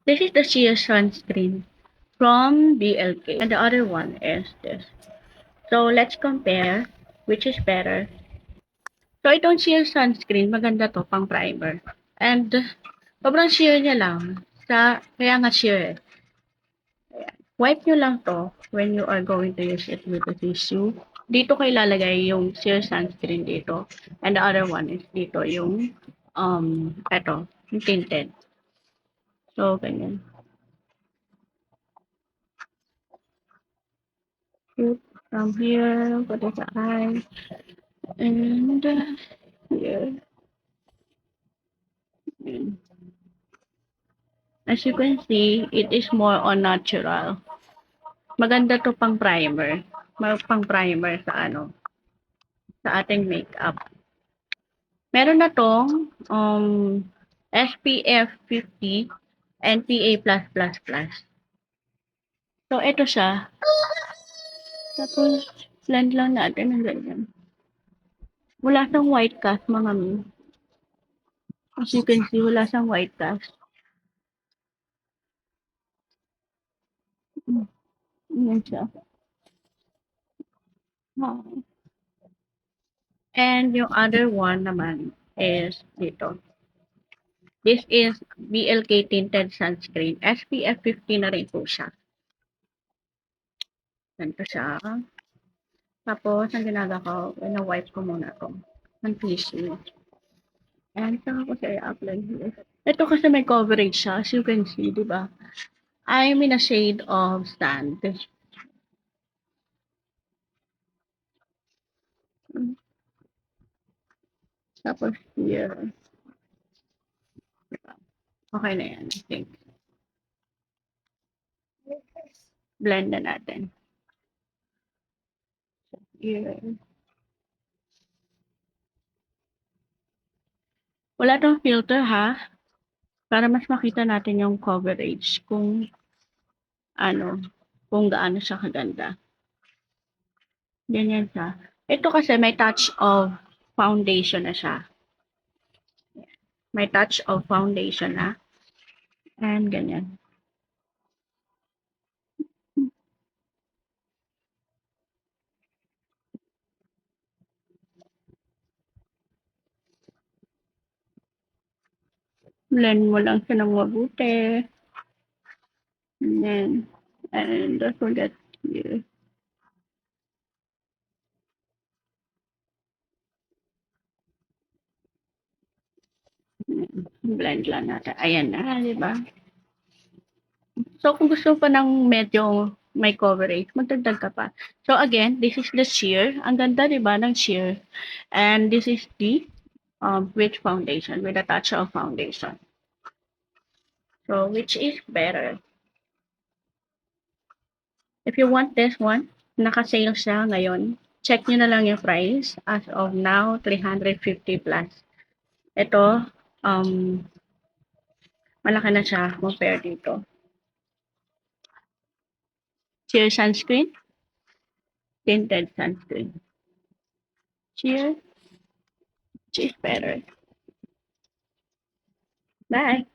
This is the sheer sunscreen from BLK, and the other one is this. So let's compare which is better. So itong sheer sunscreen, maganda to pang primer. And sobrang sheer niya lang. Kaya nga sheer eh. Wipe nyo lang to when you are going to use it with the tissue. Dito kayo lalagay yung sheer sunscreen dito. And the other one is dito yung eto, yung tinted. So, ganyan. Shoot from here, put it sa eye. And here. And as you can see, it is more on natural. Maganda to pang primer. Pang primer sa sa ating makeup. Meron na tong SPF 50 and PA+++. So, ito siya. Tapos, blend lang natin ng ganyan. Wala siyang white cast, mga mi. As you can see, wala siyang white cast. Yan siya. And yung other one naman is dito. This is BLK Tinted Sunscreen. SPF 50 na rin po siya. Ganito siya. Tapos, ang ginagawa ko, wina-wipe ko muna to ng tissue. And saka ko siya i-apply here. Ito kasi may coverage siya, as you can see, di ba? I'm in a shade of sand. Tapos here. Okay na yan, I think. Blend na natin. Here. Wala tong filter ha, para mas makita natin yung coverage kung kung gaano siya kaganda. Ganyan siya. Ito kasi may touch of foundation na siya. May touch of foundation na. And ganyan. Blend mo lang siya ng mabuti. And don't forget here. Blend lang natin. Ayan na, di ba? So, kung gusto pa ng medyo may coverage, magdagdag ka pa. So, again, this is the sheer. Ang ganda, di ba, ng sheer. And this is the rich foundation with a touch of foundation. So, which is better? If you want this one, naka-sale siya ngayon. Check nyo na lang yung price. As of now, 350 plus. Ito, malaki na siya compare dito. Sheer sunscreen, tinted sunscreen. Sheer, which is better. Bye!